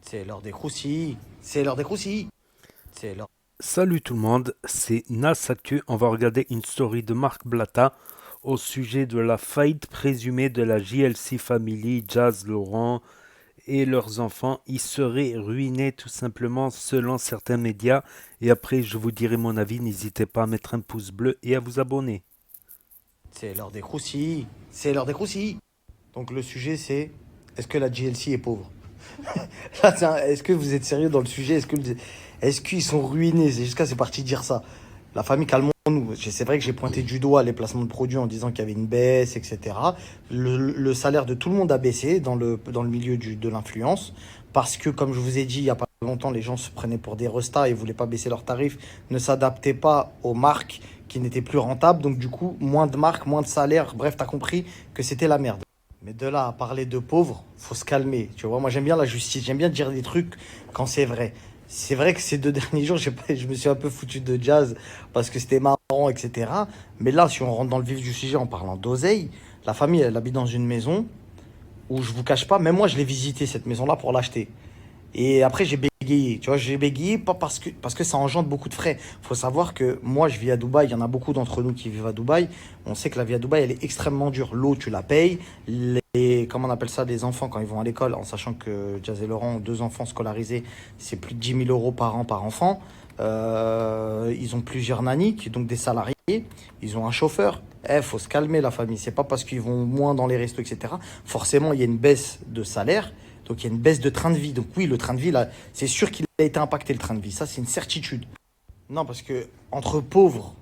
C'est l'heure des croustilles. C'est l'heure des croustilles. C'est l'heure. Salut tout le monde, c'est Nas Actu. On va regarder une story de Marc Blatta au sujet de la faillite présumée de la JLC Family, Jazz Laurent et leurs enfants. Ils seraient ruinés tout simplement selon certains médias. Et après, je vous dirai mon avis. N'hésitez pas à mettre un pouce bleu et à vous abonner. C'est l'heure des croustilles. C'est l'heure des croustilles. Donc le sujet c'est est-ce que la GLC est pauvre? Là, est-ce que vous êtes sérieux dans le sujet? Est-ce qu'ils sont ruinés? C'est jusqu'à c'est parti dire ça. La famille, calmons-nous. C'est vrai que j'ai pointé du doigt les placements de produits en disant qu'il y avait une baisse, etc. Le salaire de tout le monde a baissé dans le milieu de l'influence. Parce que, comme je vous ai dit il n'y a pas longtemps, les gens se prenaient pour des restas et ne voulaient pas baisser leurs tarifs, ne s'adaptaient pas aux marques qui n'étaient plus rentables. Donc, du coup, moins de marques, moins de salaires. Bref, t'as compris que c'était la merde. Mais de là à parler de pauvres, faut se calmer. Tu vois, moi j'aime bien la justice, j'aime bien dire des trucs quand c'est vrai. C'est vrai que ces 2 derniers jours, je me suis un peu foutu de Jazz parce que c'était marrant, etc. Mais là, si on rentre dans le vif du sujet en parlant d'oseille, la famille, elle habite dans une maison où je vous cache pas, même moi je l'ai visité cette maison-là pour l'acheter. Et après, j'ai bégayé. Tu vois, j'ai bégayé pas parce que ça engendre beaucoup de frais. Faut savoir que moi, je vis à Dubaï. Il y en a beaucoup d'entre nous qui vivent à Dubaï. On sait que la vie à Dubaï, elle est extrêmement dure. L'eau, tu la payes. Comment on appelle ça, les enfants quand ils vont à l'école, en sachant que Jazz et Laurent ont 2 enfants scolarisés, c'est plus de 10 000 € par an par enfant. Ils ont plusieurs nannies, donc des salariés. Ils ont un chauffeur. Faut se calmer, la famille. C'est pas parce qu'ils vont moins dans les restos, etc. Forcément, il y a une baisse de salaire. Donc il y a une baisse de train de vie. Donc oui, le train de vie, là, c'est sûr qu'il a été impacté, le train de vie. Ça, c'est une certitude. Non, parce que entre pauvres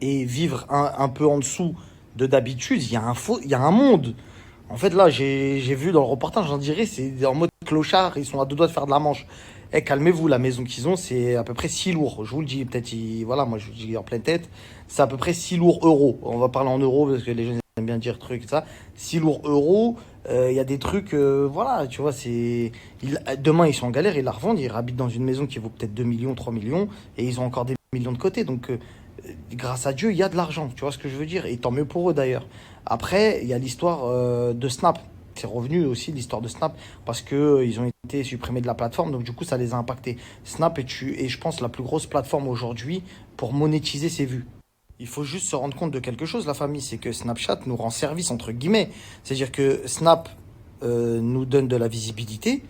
et vivre un peu en dessous de d'habitude, il y a un monde. En fait, là, j'ai vu dans le reportage, j'en dirais, c'est en mode clochard, ils sont à 2 doigts de faire de la manche. Eh, calmez-vous, la maison qu'ils ont, c'est à peu près 6 lourds. Je vous le dis, peut-être, voilà, moi je vous le dis en pleine tête, c'est à peu près 6 lourds euros. On va parler en euros parce que les gens aiment bien dire trucs, ça. 6 lourds euros, il y a des trucs, voilà, tu vois, demain ils sont en galère, ils la revendent, ils habitent dans une maison qui vaut peut-être 2 millions, 3 millions, et ils ont encore des millions de côté. Donc, grâce à Dieu, il y a de l'argent, tu vois ce que je veux dire, et tant mieux pour eux d'ailleurs. Après, il y a l'histoire de Snap. C'est revenu aussi l'histoire de Snap parce que ils ont été supprimés de la plateforme, donc du coup ça les a impactés. Snap est je pense la plus grosse plateforme aujourd'hui pour monétiser ses vues. Il faut juste se rendre compte de quelque chose, la famille, c'est que Snapchat nous rend service entre guillemets. C'est-à-dire que Snap nous donne de la visibilité,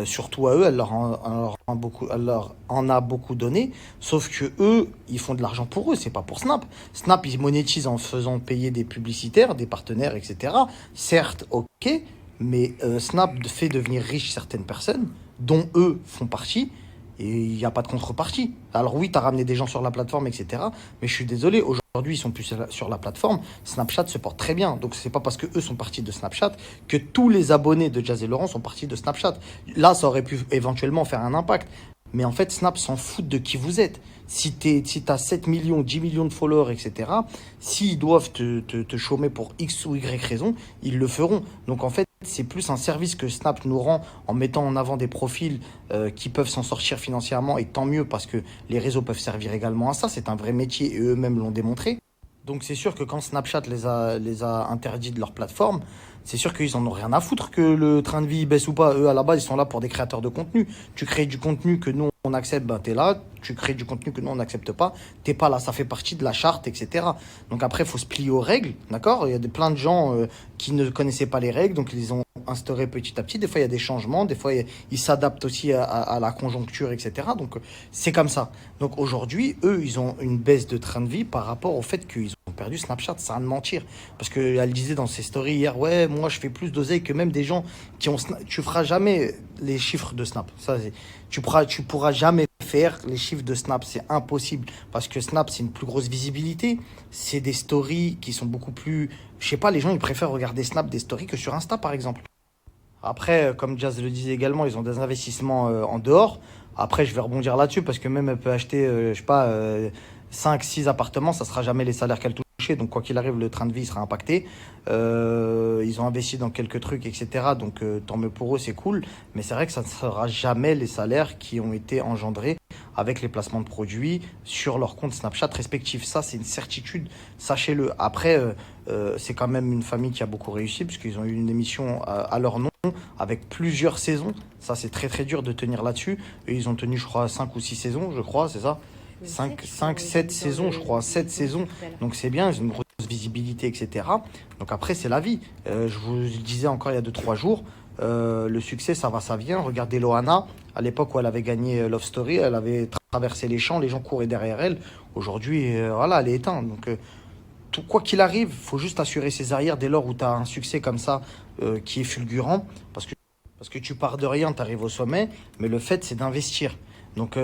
surtout à eux, elle leur en a beaucoup donné, sauf que eux, ils font de l'argent pour eux, c'est pas pour Snap. Snap, ils monétisent en faisant payer des publicitaires, des partenaires, etc. Certes, ok, mais Snap fait devenir riches certaines personnes, dont eux font partie, et il n'y a pas de contrepartie. Alors oui, tu as ramené des gens sur la plateforme, etc. Mais je suis désolé, aujourd'hui, ils sont plus sur la plateforme. Snapchat se porte très bien. Donc, c'est pas parce que eux sont partis de Snapchat que tous les abonnés de Jazz et Laurent sont partis de Snapchat. Là, ça aurait pu éventuellement faire un impact. Mais en fait, Snap s'en fout de qui vous êtes. Si t'as 7 millions, 10 millions de followers, etc., s'ils doivent te chômer pour X ou Y raison, ils le feront. Donc en fait, c'est plus un service que Snap nous rend en mettant en avant des profils qui peuvent s'en sortir financièrement, et tant mieux parce que les réseaux peuvent servir également à ça. C'est un vrai métier et eux-mêmes l'ont démontré. Donc c'est sûr que quand Snapchat les a interdits de leur plateforme, c'est sûr qu'ils en ont rien à foutre que le train de vie baisse ou pas. Eux, à la base, ils sont là pour des créateurs de contenu. Tu crées du contenu que nous, on accepte, ben t'es là. Tu crées du contenu que nous, on n'accepte pas, t'es pas là. Ça fait partie de la charte, etc. Donc après, il faut se plier aux règles, d'accord? Il y a plein de gens qui ne connaissaient pas les règles, donc ils les ont instaurées petit à petit. Des fois, il y a des changements. Des fois, ils s'adaptent aussi à la conjoncture, etc. Donc c'est comme ça. Donc aujourd'hui, eux, ils ont une baisse de train de vie par rapport au fait qu'ils ont perdu Snapchat, ça a de mentir. Parce qu'elle disait dans ses stories hier, ouais, moi je fais plus d'oseille que même des gens qui ont Tu feras jamais les chiffres de Snap. Tu pourras jamais faire les chiffres de Snap, c'est impossible. Parce que Snap, c'est une plus grosse visibilité. C'est des stories qui sont beaucoup plus. Je sais pas, les gens ils préfèrent regarder Snap des stories que sur Insta par exemple. Après, comme Jazz le disait également, ils ont des investissements en dehors. Après, je vais rebondir là-dessus parce que même elle peut acheter, je sais pas, 5, 6 appartements, ça sera jamais les salaires qu'elle touchait. Donc, quoi qu'il arrive, le train de vie sera impacté. Ils ont investi dans quelques trucs, etc. Donc, tant mieux pour eux, c'est cool. Mais c'est vrai que ça ne sera jamais les salaires qui ont été engendrés avec les placements de produits sur leur compte Snapchat respectif. Ça, c'est une certitude, sachez-le. Après, c'est quand même une famille qui a beaucoup réussi, puisqu'ils ont eu une émission à leur nom, avec plusieurs saisons. Ça, c'est très très dur de tenir là-dessus. Et ils ont tenu, je crois, 5 ou 6 saisons, je crois, c'est ça? Sept, je 5 crois, j'ai 7 vu dans saisons, je crois, le 7 docu saisons. tout à l'heure. Donc c'est bien, ils ont une grosse visibilité, etc. Donc après, c'est la vie. Je vous le disais encore il y a 2 3 jours, le succès, ça va, ça vient. Regardez Loana, à l'époque où elle avait gagné Love Story, elle avait traversé les champs, les gens couraient derrière elle. Aujourd'hui, voilà, elle est éteinte. Donc quoi qu'il arrive, il faut juste assurer ses arrières dès lors où tu as un succès comme ça qui est fulgurant. Parce que tu pars de rien, tu arrives au sommet, mais le fait, c'est d'investir. Donc,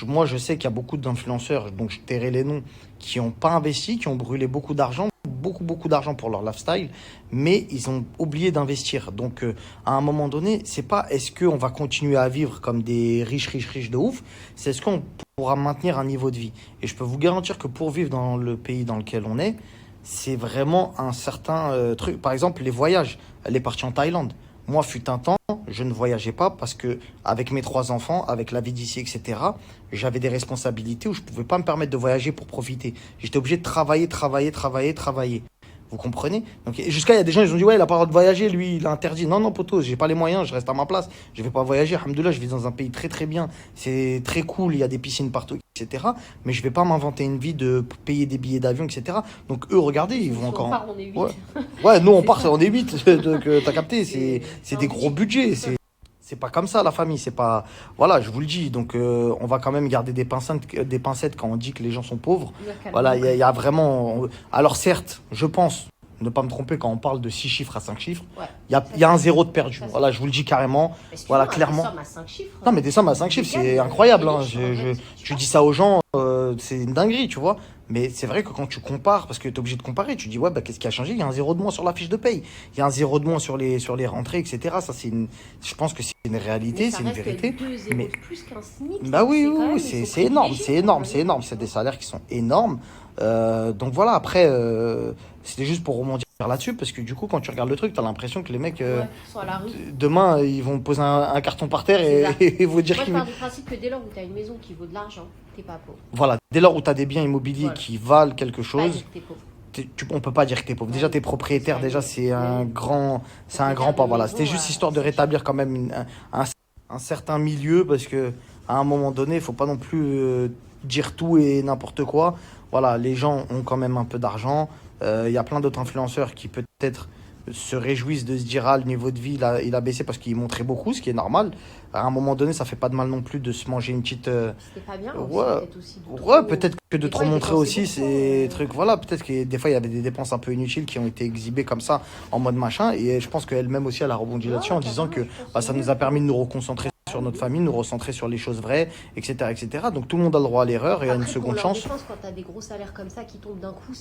moi, je sais qu'il y a beaucoup d'influenceurs, donc je tairai les noms, qui n'ont pas investi, qui ont brûlé beaucoup d'argent, beaucoup, beaucoup d'argent pour leur lifestyle, mais ils ont oublié d'investir. Donc, à un moment donné, c'est pas est-ce qu'on va continuer à vivre comme des riches, riches, riches de ouf, c'est est-ce qu'on pourra maintenir un niveau de vie. Et je peux vous garantir que pour vivre dans le pays dans lequel on est, c'est vraiment un certain truc. Par exemple, les voyages. Elle est partie en Thaïlande. Moi, fut un temps, je ne voyageais pas parce que, avec mes 3 enfants, avec la vie d'ici, etc., j'avais des responsabilités où je ne pouvais pas me permettre de voyager pour profiter. J'étais obligé de travailler, travailler, travailler, travailler. Vous comprenez? Donc, jusqu'à, il y a des gens, ils ont dit, ouais, il a pas le droit de voyager, lui, il a interdit. Non, non, poteau, j'ai pas les moyens, je reste à ma place. Je vais pas voyager. Alhamdoulilah, je vis dans un pays très, très bien. C'est très cool, il y a des piscines partout, etc. Mais je vais pas m'inventer une vie de payer des billets d'avion, etc. Donc, eux, regardez, ils Si vont on encore. part, on est Ouais, 8. ouais, nous, on C'est part, ça. on est 8. Donc, t'as capté, c'est C'est des gros ambitieux. budgets. C'est pas comme ça, la famille. C'est pas. Voilà, je vous le dis. Donc, on va quand même garder des pincettes quand on dit que les gens sont pauvres. Voilà, Localement. il y a vraiment. Alors, certes, je pense ne pas me tromper quand on parle de 6 chiffres à 5 chiffres. Ouais, Il ça y a un c'est zéro de perdu. ça, c'est Voilà, sûr. je vous le dis carrément. Voilà, Excuse-moi, des clairement. sommes à 5 chiffres, Non, mais des sommes à 5 tu chiffres, gagnes c'est incroyable. Hein. riche, en vrai, tu Tu vois. dis ça aux gens, c'est une dinguerie, tu vois. Mais c'est vrai que quand tu compares, parce que tu es obligé de comparer, tu dis, ouais, bah, qu'est-ce qui a changé? Il y a un zéro de moins sur la fiche de paye. Il y a un zéro de moins sur les rentrées, etc. Ça, je pense que c'est une Mais réalité, ça c'est une reste vérité. 2 zéros Mais de plus qu'un SMIC, bah donc oui, c'est oui, quand oui, même, ils sont c'est énorme, privilégiés c'est énorme, c'est comparé énorme. aux C'est autres, des hein. salaires qui sont énormes. Donc voilà, après, c'était juste pour rebondir là-dessus, parce que du coup, quand tu regardes le truc, tu as l'impression que les mecs, Ouais, ils sont à la rue. demain, ils vont poser un carton par terre C'est ça. et vous dire Moi, je qu'ils. pars du principe que dès lors où tu as une maison qui vaut de l'argent, t'es pas pauvre. Voilà, dès lors où tu as des biens immobiliers Voilà. qui valent quelque Pas chose, dire que t'es pauvre. on peut pas dire que tu es pauvre. Bah Déjà, oui, tu es parce qu'il y propriétaire, a déjà, c'est un grand propriétaire pas. de Voilà, maison c'était juste à histoire de 5 chiffres. rétablir quand même un, un certain milieu, parce que à un moment donné, il faut pas non plus dire tout et n'importe quoi. Voilà, les gens ont quand même un peu d'argent. Il y a plein d'autres influenceurs qui peut-être se réjouissent de se dire, ah, le niveau de vie, il a baissé parce qu'il montrait beaucoup, ce qui est normal. À un moment donné, ça fait pas de mal non plus de se manger une petite. C'était pas bien aussi, Ouais, peut-être aussi de ouais, trop. peut-être que de Des trop fois, ils montrer dépensaient aussi beaucoup. ces trucs. Voilà, peut-être que des fois, il y avait des dépenses un peu inutiles qui ont été exhibées comme ça, en mode machin. Et je pense qu'elle-même aussi, elle a rebondi Ouais, là-dessus en disant carrément, que je pense bah, que ça c'est nous mieux. a permis de nous reconcentrer Bah sur oui, notre oui. famille, nous recentrer sur les choses vraies, etc., etc. Donc tout le monde a le droit à l'erreur et à une Après, pour seconde leur chance. défense, quand t'as des gros salaires comme ça qui tombent d'un coup,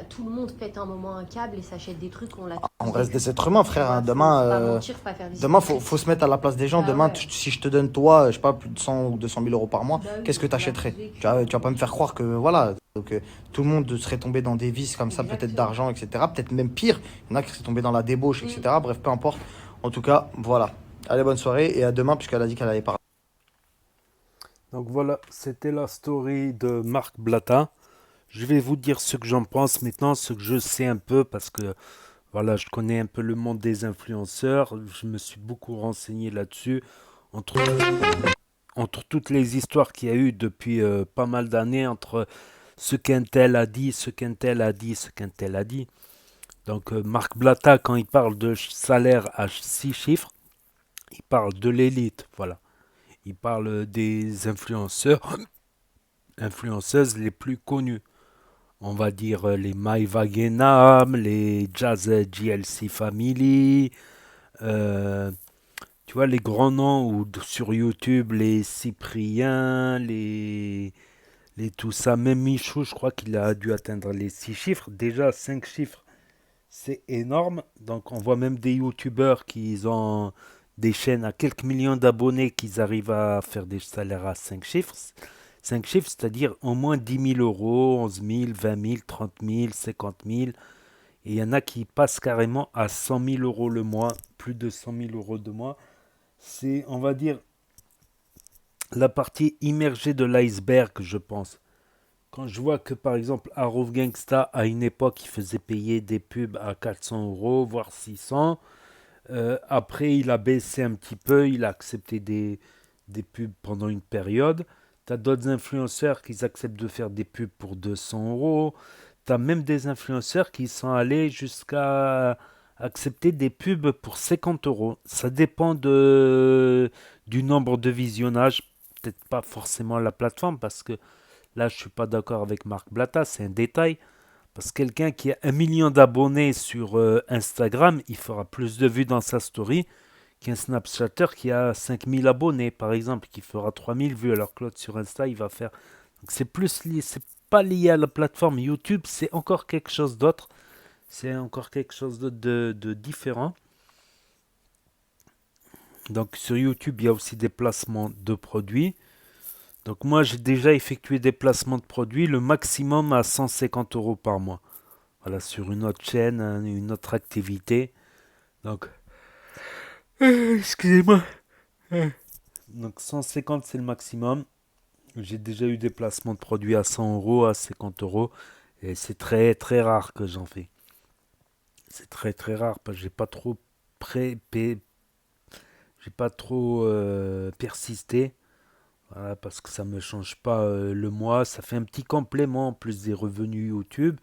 tout le monde pète un moment un câble et s'achète des trucs, on l'a On tous reste vécu. des êtres humains, Tu frère. Hein. vois, Demain, faut pas mentir, faut pas faire demain, d'hypocrisie. faut se mettre à la place des gens. Bah Demain, ouais. si je te donne, toi, je sais pas, plus de 100 ou 200 000 euros par mois, Bah oui, qu'est-ce que donc tu on l'a achèterais? tous vécu. Tu vas pas me faire croire que, voilà. Donc, tout le monde serait tombé dans des vices comme ça, peut-être Exactement. d'argent, etc. Peut-être même pire. Il y en a qui seraient tombés dans la débauche, Mm. etc. Bref, peu importe. En tout cas, voilà. Allez, bonne soirée et à demain, puisqu'elle a dit qu'elle allait parler. Donc voilà, c'était la story de Marc Blatta. Je vais vous dire ce que j'en pense maintenant, ce que je sais un peu, parce que voilà, je connais un peu le monde des influenceurs. Je me suis beaucoup renseigné là-dessus. Entre, entre toutes les histoires qu'il y a eu depuis pas mal d'années, entre ce qu'un tel a dit, ce qu'un tel a dit, ce qu'un tel a dit. Donc Marc Blatta, quand il parle de salaire à 6 chiffres, il parle de l'élite. Voilà. Il parle des influenceuses les plus connues. On va dire les Maïva Genam, les Jazz GLC Family, euh, tu vois, les grands noms ou sur YouTube, les Cypriens, les tout ça. Même Michou, je crois qu'il a dû atteindre les 6 chiffres. Déjà, 5 chiffres, c'est énorme. Donc, on voit même des YouTubeurs qui ont des chaînes à quelques millions d'abonnés qui arrivent à faire des salaires à 5 chiffres. 5 chiffres, c'est-à-dire au moins 10 000 euros, 11 000, 20 000, 30 000, 50 000. Et il y en a qui passent carrément à 100 000 euros le mois, plus de 100 000 euros de mois. C'est, on va dire, la partie immergée de l'iceberg, je pense. Quand je vois que par exemple Arov Gangsta à une époque il faisait payer des pubs à 400 euros, voire 600. Après il a baissé un petit peu, il a accepté des pubs pendant une période. T'as d'autres influenceurs qui acceptent de faire des pubs pour 200 euros. T'as même des influenceurs qui sont allés jusqu'à accepter des pubs pour 50 euros. Ça dépend du nombre de visionnages. Peut-être pas forcément la plateforme parce que là, je suis pas d'accord avec Marc Blatta, c'est un détail. Parce que quelqu'un qui a 1 million d'abonnés sur Instagram, il fera plus de vues dans sa story qu'un Snapchatter qui a 5 000 abonnés, par exemple, qui fera 3 000 vues. Alors que l'autre sur Insta, il va faire. Donc c'est plus lié, c'est pas lié à la plateforme. YouTube, c'est encore quelque chose d'autre. C'est encore quelque chose de différent. Donc sur YouTube, il y a aussi des placements de produits. Donc moi, j'ai déjà effectué des placements de produits, le maximum à 150 euros par mois. Voilà, sur une autre chaîne, hein, une autre activité. Donc, excusez-moi. Donc 150, c'est le maximum. J'ai déjà eu des placements de produits à 100 euros, à 50 euros. Et c'est très très rare que j'en fais. C'est très très rare parce que j'ai pas trop persisté. Voilà, parce que ça me change pas le mois. Ça fait un petit complément en plus des revenus YouTube.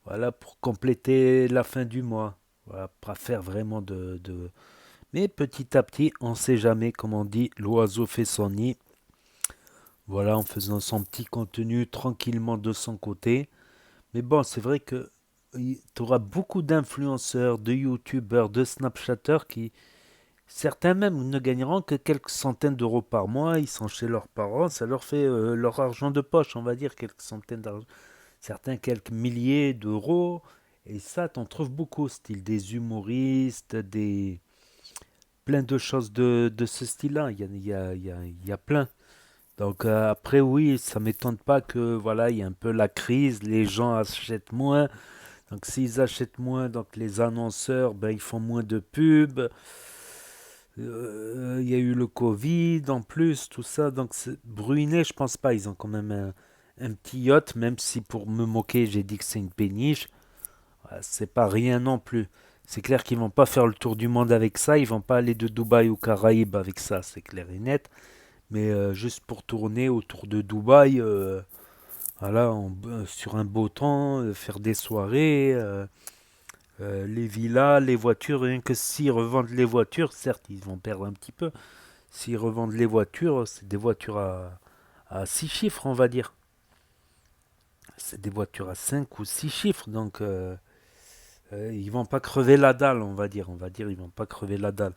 Voilà, pour compléter la fin du mois. Voilà, pas faire vraiment de. Mais petit à petit, on sait jamais, comme on dit, l'oiseau fait son nid. Voilà, en faisant son petit contenu tranquillement de son côté. Mais bon, c'est vrai que tu auras beaucoup d'influenceurs, de youtubeurs, de snapchatters qui, certains même ne gagneront que quelques centaines d'euros par mois. Ils sont chez leurs parents, ça leur fait leur argent de poche, on va dire, quelques centaines d'argent. Certains quelques milliers d'euros. Et ça, t'en trouves beaucoup, style des humoristes, des plein de choses de ce style-là. Il y a plein. Donc après, oui, ça m'étonne pas que voilà, il y a un peu la crise, les gens achètent moins. Donc s'ils achètent moins, donc les annonceurs, ben, ils font moins de pubs. Il y a eu le Covid en plus, tout ça. Donc Bruinet, je pense pas. Ils ont quand même un petit yacht, même si pour me moquer, j'ai dit que c'est une péniche. C'est pas rien non plus. C'est clair qu'ils vont pas faire le tour du monde avec ça. Ils vont pas aller de Dubaï aux Caraïbes avec ça, c'est clair et net. Mais juste pour tourner autour de Dubaï, voilà, sur un beau temps, faire des soirées, les villas, les voitures. Rien que s'ils revendent les voitures, certes, ils vont perdre un petit peu. S'ils revendent les voitures, c'est des voitures à 6 chiffres, on va dire. C'est des voitures à 5 ou 6 chiffres, donc ils vont pas crever la dalle, on va dire. On va dire, ils vont pas crever la dalle.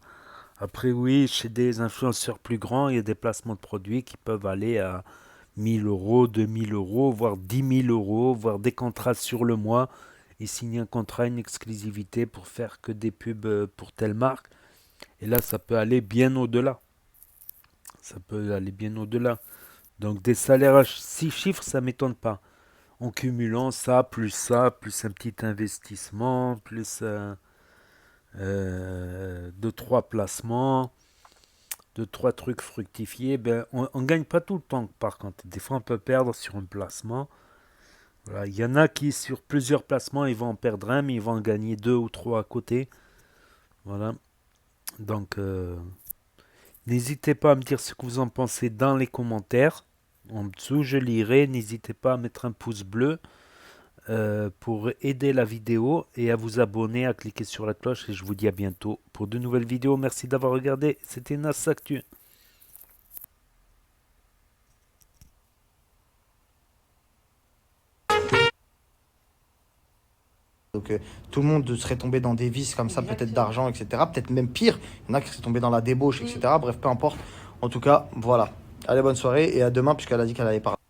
Après, oui, chez des influenceurs plus grands, il y a des placements de produits qui peuvent aller à 1 000 euros, 2 000 euros, voire 10 000 euros, voire des contrats sur le mois. Ils signent un contrat, une exclusivité pour faire que des pubs pour telle marque. Et là, ça peut aller bien au-delà. Ça peut aller bien au-delà. Donc des salaires à 6 chiffres, ça m'étonne pas. En cumulant ça, plus un petit investissement, plus 2-3 placements, 2-3 trucs fructifiés, ben, on ne gagne pas tout le temps par contre. Des fois on peut perdre sur un placement. Voilà. Il y en a qui sur plusieurs placements ils vont en perdre un, mais ils vont en gagner 2 ou 3 à côté. Voilà. Donc n'hésitez pas à me dire ce que vous en pensez dans les commentaires. En dessous je lirai. N'hésitez pas à mettre un pouce bleu pour aider la vidéo et à vous abonner, à cliquer sur la cloche et je vous dis à bientôt pour de nouvelles vidéos. Merci d'avoir regardé, c'était Nas Actu. Donc tout le monde serait tombé dans des vices comme ça, peut-être d'argent, etc. Peut-être même pire, il y en a qui seraient tombés dans la débauche, etc. Bref, peu importe. En tout cas, voilà. Allez, bonne soirée et à demain, puisqu'elle a dit qu'elle allait parler.